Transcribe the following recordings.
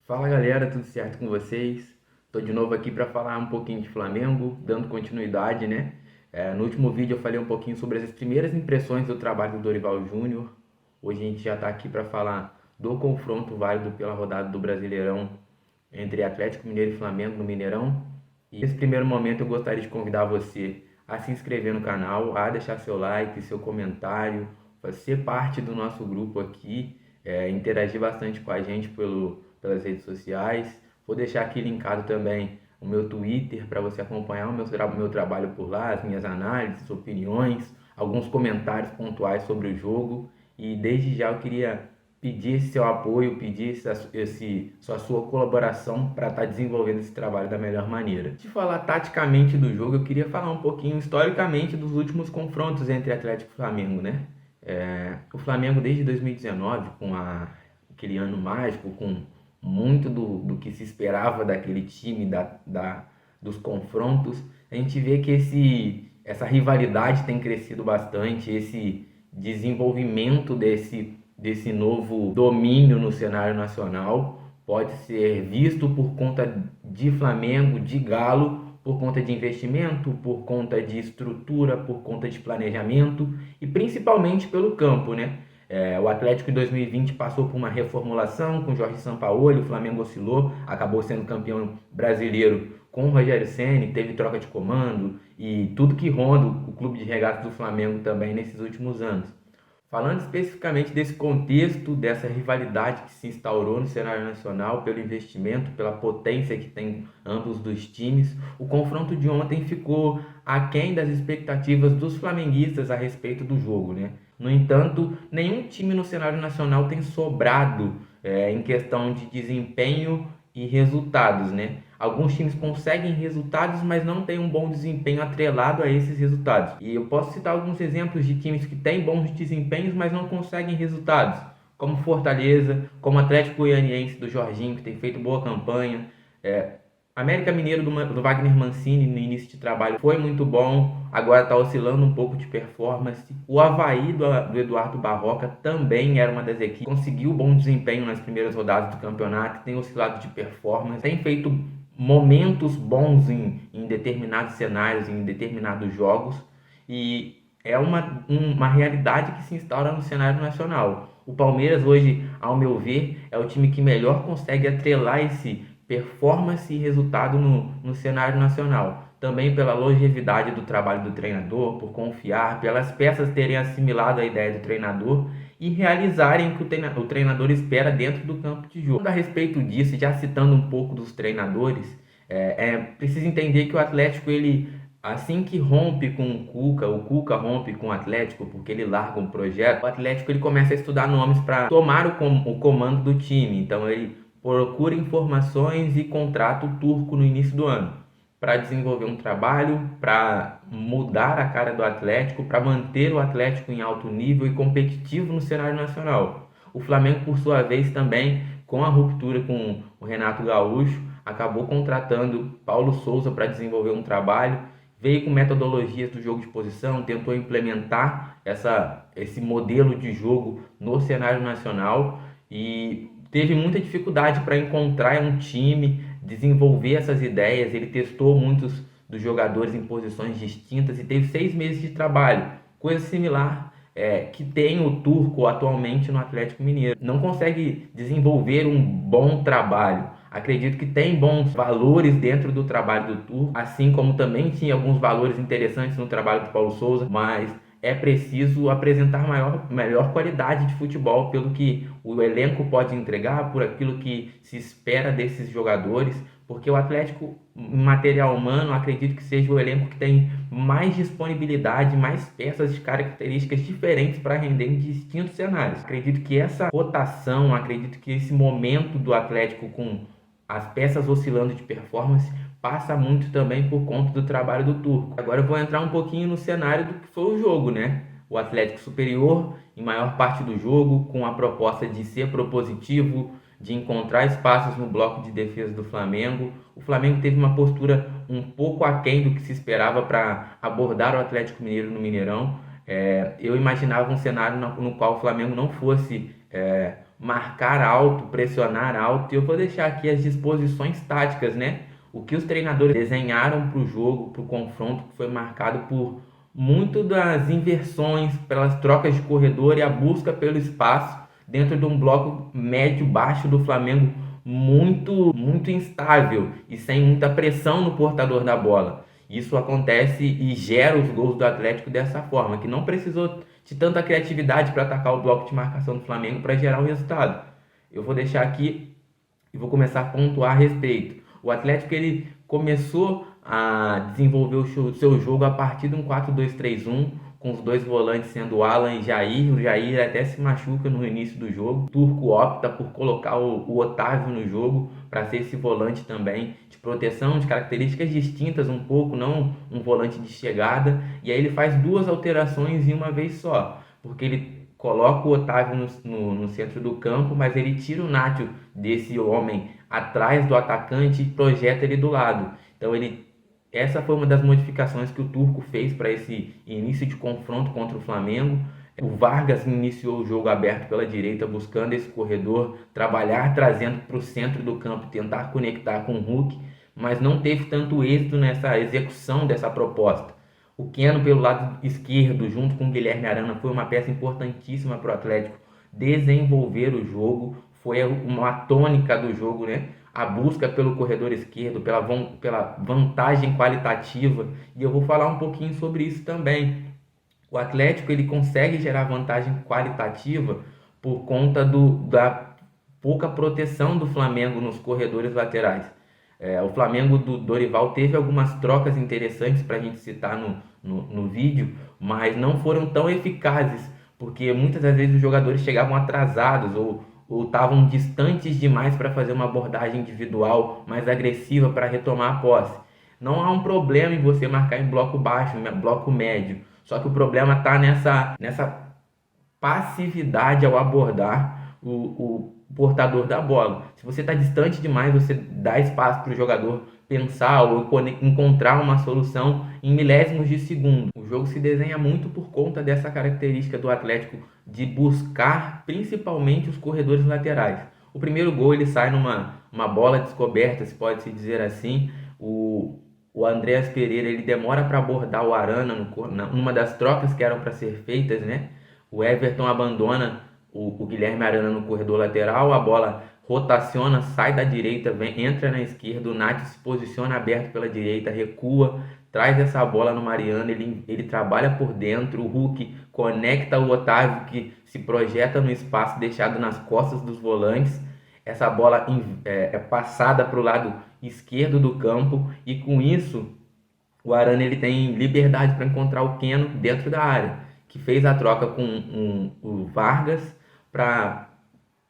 Fala galera, tudo certo com vocês? Tô de novo aqui para falar um pouquinho de Flamengo, dando continuidade, né? No último vídeo eu falei um pouquinho sobre as primeiras impressões do trabalho do Dorival Júnior. Hoje a gente já está aqui para falar do confronto válido pela rodada do Brasileirão entre Atlético Mineiro e Flamengo no Mineirão. E nesse primeiro momento eu gostaria de convidar você a se inscrever no canal, a deixar seu like, seu comentário, ser parte do nosso grupo aqui, interagir bastante com a gente pelas redes sociais. Vou deixar aqui linkado também o meu Twitter para você acompanhar meu trabalho por lá, as minhas análises, opiniões, alguns comentários pontuais sobre o jogo. E desde já eu queria pedir esse seu apoio, pedir sua colaboração para estar desenvolvendo esse trabalho da melhor maneira. De falar taticamente do jogo, eu queria falar um pouquinho historicamente dos últimos confrontos entre Atlético e Flamengo, né? O Flamengo desde 2019, com aquele ano mágico, com muito do que se esperava daquele time, dos confrontos, a gente vê que essa rivalidade tem crescido bastante, esse desenvolvimento desse novo domínio no cenário nacional pode ser visto por conta de Flamengo, de Galo, por conta de investimento, por conta de estrutura, por conta de planejamento e principalmente pelo campo, né? O Atlético em 2020 passou por uma reformulação com Jorge Sampaoli, o Flamengo oscilou, acabou sendo campeão brasileiro com o Rogério Ceni, teve troca de comando e tudo que ronda o clube de regatas do Flamengo também nesses últimos anos. Falando especificamente desse contexto, dessa rivalidade que se instaurou no cenário nacional, pelo investimento, pela potência que tem ambos dos times, o confronto de ontem ficou aquém das expectativas dos flamenguistas a respeito do jogo, né? No entanto, nenhum time no cenário nacional tem sobrado em questão de desempenho e resultados, né? Alguns times conseguem resultados, mas não têm um bom desempenho atrelado a esses resultados. E eu posso citar alguns exemplos de times que têm bons desempenhos, mas não conseguem resultados, como Fortaleza, como Atlético Goianiense do Jorginho, que tem feito boa campanha. América Mineiro do Wagner Mancini no início de trabalho foi muito bom, agora está oscilando um pouco de performance. O Avaí do Eduardo Barroca também era uma das equipes, conseguiu bom desempenho nas primeiras rodadas do campeonato, tem oscilado de performance, tem feito momentos bons em determinados cenários, em determinados jogos, e é uma realidade que se instaura no cenário nacional. O Palmeiras hoje, ao meu ver, é o time que melhor consegue atrelar esse performance e resultado no cenário nacional. Também pela longevidade do trabalho do treinador, por confiar, pelas peças terem assimilado a ideia do treinador e realizarem o que o treinador espera dentro do campo de jogo. A respeito disso, já citando um pouco dos treinadores, preciso entender que o Atlético, ele, assim que rompe com o Cuca rompe com o Atlético porque ele larga um projeto, o Atlético ele começa a estudar nomes para tomar o comando do time. Então ele procura informações e contrata o Turco no início do ano para desenvolver um trabalho, para mudar a cara do Atlético, para manter o Atlético em alto nível e competitivo no cenário nacional. O Flamengo, por sua vez, também, com a ruptura com o Renato Gaúcho, acabou contratando Paulo Souza para desenvolver um trabalho, veio com metodologias do jogo de posição, tentou implementar esse modelo de jogo no cenário nacional e teve muita dificuldade para encontrar um time, desenvolver essas ideias. Ele testou muitos dos jogadores em posições distintas e teve 6 meses de trabalho, coisa similar que tem o Turco atualmente no Atlético Mineiro. Não consegue desenvolver um bom trabalho. Acredito que tem bons valores dentro do trabalho do Turco, assim como também tinha alguns valores interessantes no trabalho do Paulo Souza, mas é preciso apresentar melhor qualidade de futebol pelo que o elenco pode entregar, por aquilo que se espera desses jogadores, porque o Atlético, em material humano, acredito que seja o elenco que tem mais disponibilidade, mais peças de características diferentes para render em distintos cenários. Acredito que essa rotação, acredito que esse momento do Atlético com as peças oscilando de performance passa muito também por conta do trabalho do Turco. Agora eu vou entrar um pouquinho no cenário do que foi o jogo, né? O Atlético superior em maior parte do jogo, com a proposta de ser propositivo, de encontrar espaços no bloco de defesa do Flamengo. O Flamengo teve uma postura um pouco aquém do que se esperava para abordar o Atlético Mineiro no Mineirão. Eu imaginava um cenário no qual o Flamengo não fosse marcar alto, pressionar alto. E eu vou deixar aqui as disposições táticas, né? O que os treinadores desenharam para o jogo, para o confronto, que foi marcado por muito das inversões, pelas trocas de corredor e a busca pelo espaço dentro de um bloco médio-baixo do Flamengo muito instável e sem muita pressão no portador da bola. Isso acontece e gera os gols do Atlético dessa forma, que não precisou de tanta criatividade para atacar o bloco de marcação do Flamengo para gerar o resultado. Eu vou deixar aqui e vou começar a pontuar a respeito. O Atlético ele começou a desenvolver o seu jogo a partir de um 4-2-3-1, com os dois volantes sendo Alan e Jair. O Jair até se machuca no início do jogo. O Turco opta por colocar o Otávio no jogo para ser esse volante também de proteção, de características distintas um pouco, não um volante de chegada. E aí ele faz duas alterações em uma vez só, porque ele coloca o Otávio no centro do campo, mas ele tira o Nacho desse homem atrás do atacante e projeta ele do lado. Então essa foi uma das modificações que o Turco fez para esse início de confronto contra o Flamengo. O Vargas iniciou o jogo aberto pela direita, buscando esse corredor, trabalhar trazendo para o centro do campo, tentar conectar com o Hulk, mas não teve tanto êxito nessa execução dessa proposta. O Keno pelo lado esquerdo, junto com o Guilherme Arana, foi uma peça importantíssima para o Atlético desenvolver o jogo, foi uma tônica do jogo, né? A busca pelo corredor esquerdo, pela vantagem qualitativa, e eu vou falar um pouquinho sobre isso também. O Atlético ele consegue gerar vantagem qualitativa por conta da pouca proteção do Flamengo nos corredores laterais. O Flamengo do Dorival teve algumas trocas interessantes para a gente citar no vídeo, mas não foram tão eficazes, porque muitas das vezes os jogadores chegavam atrasados ou estavam distantes demais para fazer uma abordagem individual mais agressiva para retomar a posse. Não há um problema em você marcar em bloco baixo, em bloco médio, só que o problema está nessa passividade ao abordar o portador da bola. Se você está distante demais, você dá espaço para o jogador pensar ou encontrar uma solução em milésimos de segundo. O jogo se desenha muito por conta dessa característica do Atlético de buscar principalmente os corredores laterais. O primeiro gol ele sai numa bola descoberta, se pode se dizer assim. O Andreas Pereira ele demora para abordar o Arana numa das trocas que eram para ser feitas, né? O Everton abandona o Guilherme Arana no corredor lateral, a bola rotaciona, sai da direita, entra na esquerda, o Nath se posiciona aberto pela direita, recua, traz essa bola no Mariano, ele trabalha por dentro, o Hulk conecta o Otávio que se projeta no espaço deixado nas costas dos volantes, essa bola é passada para o lado esquerdo do campo e com isso o Arana ele tem liberdade para encontrar o Keno dentro da área, que fez a troca com o Vargas para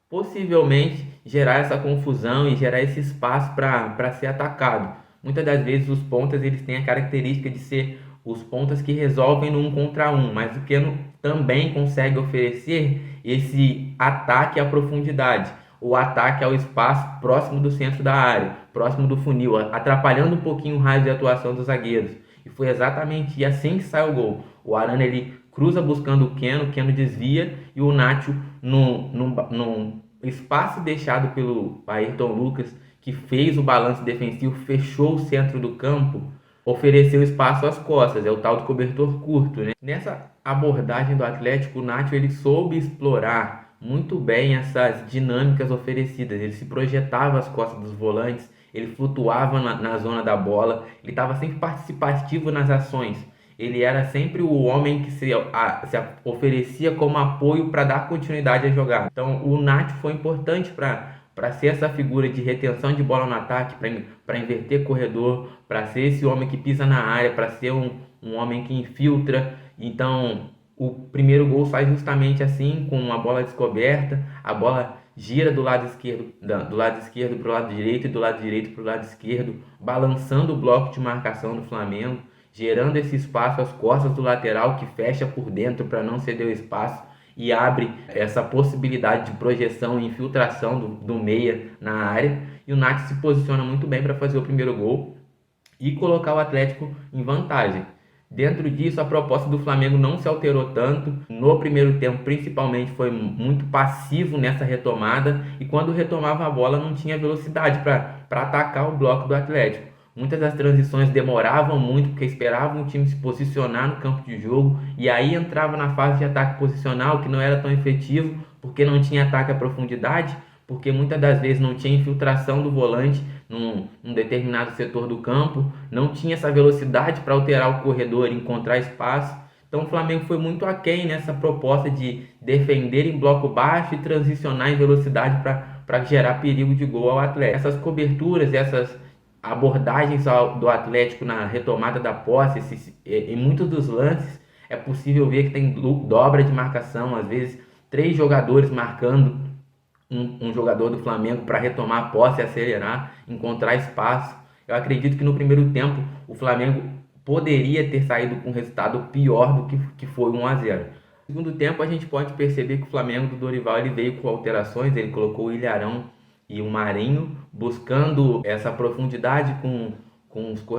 possivelmente gerar essa confusão e gerar esse espaço para ser atacado. Muitas das vezes os pontas eles têm a característica de ser os pontas que resolvem no 1 contra 1, mas o Keno também consegue oferecer esse ataque à profundidade, o ataque ao espaço próximo do centro da área, próximo do funil, atrapalhando um pouquinho o raio de atuação dos zagueiros. E foi exatamente assim que sai o gol. O Arana ele cruza buscando o Keno desvia e o Nacho num espaço deixado pelo Ayrton Lucas, que fez o balanço defensivo, fechou o centro do campo, ofereceu espaço às costas, é o tal do cobertor curto, né? Nessa abordagem do Atlético, o Nacho ele soube explorar muito bem essas dinâmicas oferecidas, ele se projetava às costas dos volantes, ele flutuava na zona da bola, ele estava sempre participativo nas ações. Ele era sempre o homem que se oferecia como apoio para dar continuidade à jogada. Então o Nacho foi importante para ser essa figura de retenção de bola no ataque, para inverter corredor, para ser esse homem que pisa na área, para ser um homem que infiltra. Então o primeiro gol sai justamente assim, com uma bola descoberta, a bola gira do lado esquerdo para o lado direito e do lado direito para o lado esquerdo, balançando o bloco de marcação do Flamengo, gerando esse espaço às costas do lateral que fecha por dentro para não ceder o espaço e abre essa possibilidade de projeção e infiltração do meia na área. E o Nath se posiciona muito bem para fazer o primeiro gol e colocar o Atlético em vantagem. Dentro disso, a proposta do Flamengo não se alterou tanto. No primeiro tempo, principalmente, foi muito passivo nessa retomada e quando retomava a bola não tinha velocidade para atacar o bloco do Atlético. Muitas das transições demoravam muito porque esperavam o time se posicionar no campo de jogo e aí entrava na fase de ataque posicional que não era tão efetivo porque não tinha ataque à profundidade, porque muitas das vezes não tinha infiltração do volante num determinado setor do campo, não tinha essa velocidade para alterar o corredor e encontrar espaço. Então o Flamengo foi muito aquém nessa proposta de defender em bloco baixo e transicionar em velocidade para gerar perigo de gol ao Atlético. Essas coberturas, essas abordagens do Atlético na retomada da posse, em muitos dos lances é possível ver que tem dobra de marcação, às vezes 3 jogadores marcando um jogador do Flamengo para retomar a posse, acelerar, encontrar espaço. Eu acredito que no primeiro tempo o Flamengo poderia ter saído com um resultado pior do que foi 1-0. No segundo tempo a gente pode perceber que o Flamengo do Dorival ele veio com alterações, ele colocou o Ilharão e o Marinho, buscando essa profundidade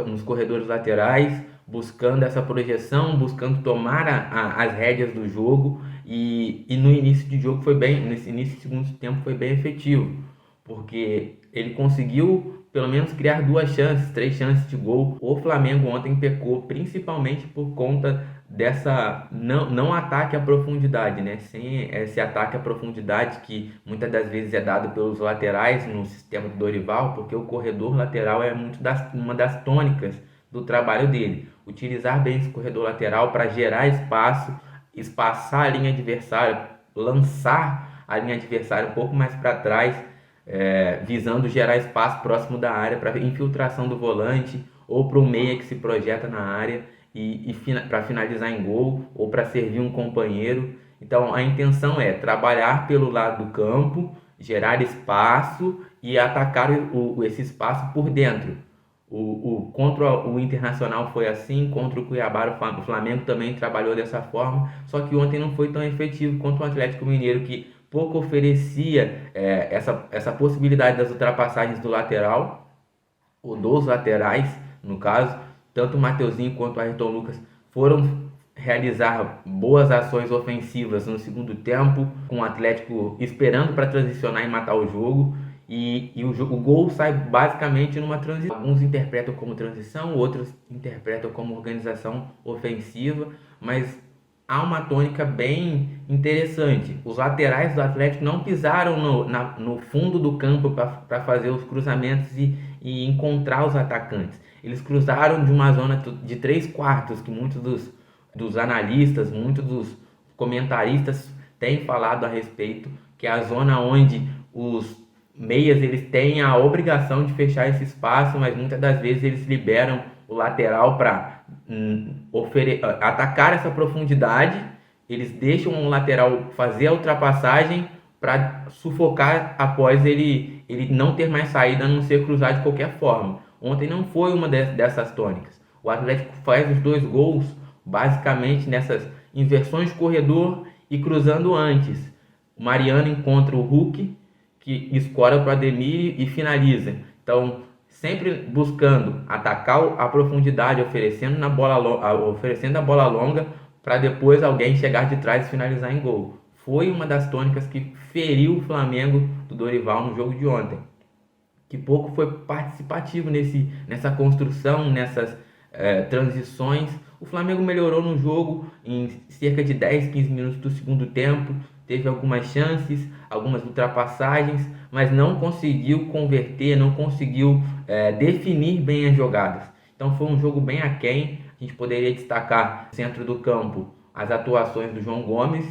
nos corredores laterais, buscando essa projeção, buscando tomar as rédeas do jogo e no início de jogo nesse início de segundo tempo foi bem efetivo, porque ele conseguiu pelo menos criar 3 chances de gol. O Flamengo ontem pecou principalmente por conta dessa não ataque à profundidade, né? Sem esse ataque à profundidade que muitas das vezes é dado pelos laterais no sistema do Dorival, porque o corredor lateral é uma das tônicas do trabalho dele. Utilizar bem esse corredor lateral para gerar espaço, espaçar a linha adversária, lançar a linha adversária um pouco mais para trás, visando gerar espaço próximo da área para infiltração do volante ou para o meia que se projeta na área e para finalizar em gol ou para servir um companheiro. Então a intenção é trabalhar pelo lado do campo, gerar espaço e atacar esse espaço por dentro. Contra o Internacional foi assim, contra o Cuiabá o Flamengo também trabalhou dessa forma, só que ontem não foi tão efetivo contra o Atlético Mineiro, que pouco oferecia essa possibilidade das ultrapassagens do lateral, ou dos laterais, no caso. Tanto o Mateuzinho quanto o Ayrton Lucas foram realizar boas ações ofensivas no segundo tempo, com o Atlético esperando para transicionar e matar o jogo. O gol sai basicamente numa transição. Alguns interpretam como transição, outros interpretam como organização ofensiva, mas há uma tônica bem interessante. Os laterais do Atlético não pisaram no fundo do campo para fazer os cruzamentos e encontrar os atacantes. Eles cruzaram de uma zona de 3/4, que muitos dos analistas, muitos dos comentaristas têm falado a respeito, que é a zona onde os meias eles têm a obrigação de fechar esse espaço, mas muitas das vezes eles liberam o lateral para atacar essa profundidade. Eles deixam o lateral fazer a ultrapassagem para sufocar após ele não ter mais saída a não ser cruzar de qualquer forma. Ontem não foi uma dessas tônicas. O Atlético faz os 2 gols basicamente nessas inversões de corredor e cruzando antes. O Mariano encontra o Hulk, que escora para o Ademir e finaliza. Então, sempre buscando atacar a profundidade, oferecendo a bola longa para depois alguém chegar de trás e finalizar em gol. Foi uma das tônicas que feriu o Flamengo do Dorival no jogo de ontem, que pouco foi participativo nessa construção, nessas transições. O Flamengo melhorou no jogo em cerca de 10, 15 minutos do segundo tempo, teve algumas chances, algumas ultrapassagens, mas não conseguiu converter, não conseguiu definir bem as jogadas. Então foi um jogo bem aquém. A gente poderia destacar no centro do campo as atuações do João Gomes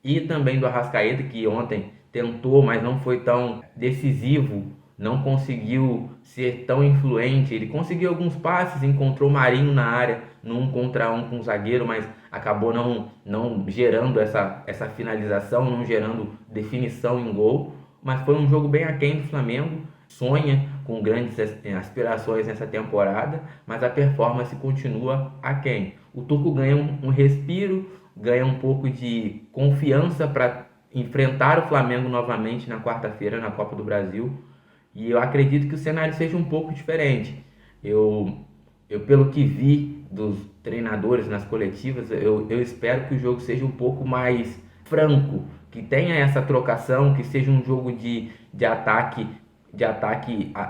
e também do Arrascaeta, que ontem tentou, mas não foi tão decisivo, não conseguiu ser tão influente. Ele conseguiu alguns passes, encontrou o Marinho na área no 1 contra 1 com o zagueiro, mas acabou não gerando essa finalização, não gerando definição em gol. Mas foi um jogo bem aquém do Flamengo. Sonha com grandes aspirações nessa temporada, mas a performance continua aquém. O Turco ganha um respiro, ganha um pouco de confiança para enfrentar o Flamengo novamente na quarta-feira na Copa do Brasil. E eu acredito que o cenário seja um pouco diferente. Eu pelo que vi dos treinadores nas coletivas, eu espero que o jogo seja um pouco mais franco, que tenha essa trocação, que seja um jogo de ataque,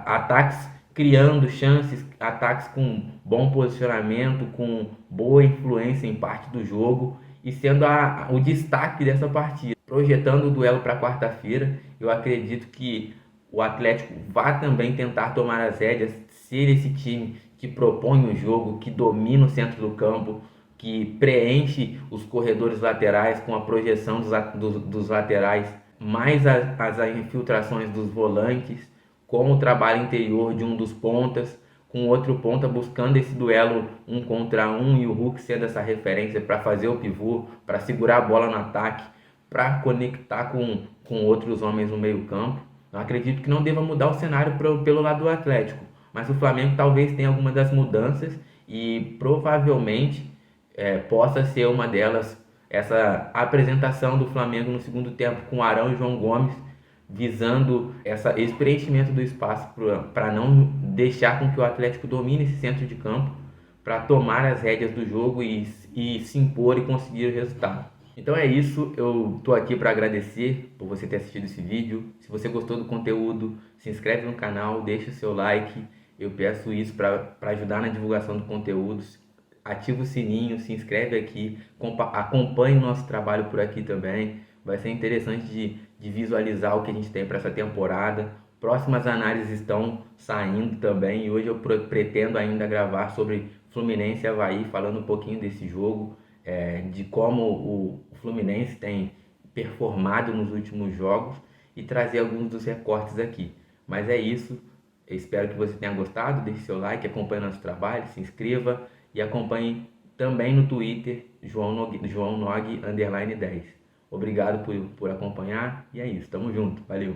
ataques criando chances, ataques com bom posicionamento, com boa influência em parte do jogo e sendo o destaque dessa partida. Projetando o duelo para quarta-feira, eu acredito que o Atlético vai também tentar tomar as rédeas, ser esse time que propõe o jogo, que domina o centro do campo, que preenche os corredores laterais com a projeção dos laterais, mais as infiltrações dos volantes, com o trabalho interior de um dos pontas, com outro ponta buscando esse duelo um contra um e o Hulk sendo essa referência para fazer o pivô, para segurar a bola no ataque, para conectar com outros homens no meio campo. Eu acredito que não deva mudar o cenário pelo lado do Atlético, mas o Flamengo talvez tenha alguma das mudanças e provavelmente possa ser uma delas essa apresentação do Flamengo no segundo tempo com Arão e João Gomes, visando esse preenchimento do espaço para não deixar com que o Atlético domine esse centro de campo, para tomar as rédeas do jogo e se impor e conseguir o resultado. Então é isso, eu tô aqui para agradecer por você ter assistido esse vídeo. Se você gostou do conteúdo, se inscreve no canal, deixa o seu like. Eu peço isso para ajudar na divulgação do conteúdo. Ativa o sininho, se inscreve aqui, acompanhe o nosso trabalho por aqui também. Vai ser interessante de visualizar o que a gente tem para essa temporada. Próximas análises estão saindo também e hoje eu pretendo ainda gravar sobre Fluminense e Avaí, falando um pouquinho desse jogo, de como o Fluminense tem performado nos últimos jogos e trazer alguns dos recortes aqui. Mas é isso, eu espero que você tenha gostado, deixe seu like, acompanhe nosso trabalho, se inscreva e acompanhe também no Twitter, João Nog _10. Obrigado por acompanhar e é isso, tamo junto, valeu!